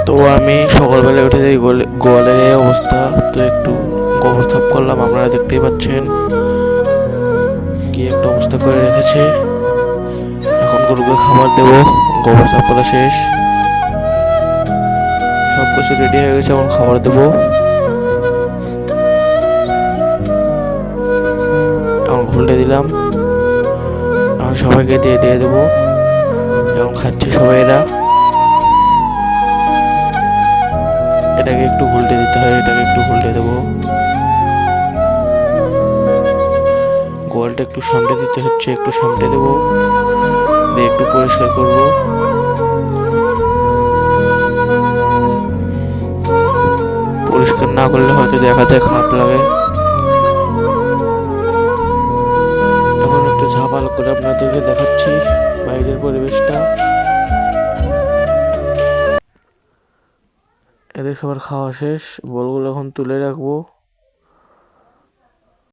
তো আমি সকালবেলা উঠে যাই, গোয়ালের এই অবস্থা। তো একটু গোবর সাফ করলাম, আপনারা দেখতেই পাচ্ছেন কি একটা অবস্থা করে রেখেছে। এখন গরুকে খাবার দেব, গোবর সাফ করা শেষ, সব কিছু রেডি হয়ে গেছে, এখন খাবার দেবো। এখন ঘুলটে দিলাম, এখন সবাইকে দিয়ে দিয়ে দেবো। এখন খাচ্ছে সবাই, এটাকে একটু ঘুলটে দিতে হয়, এটাকে একটু ঘুলটে দেবো। গোয়ালটা একটু সামনে দিতে হচ্ছে, একটু সামনে দেবো, দিয়ে একটু পরিষ্কার করব। পরিষ্কার না করলে হয়তো দেখাতে খারাপ লাগে। এখন একটু ঝাপাল করে আপনাদেরকে দেখাচ্ছি বাইরের পরিবেশটা। এদের সবার খাওয়া শেষ, বলগুলো এখন তুলে রাখবো।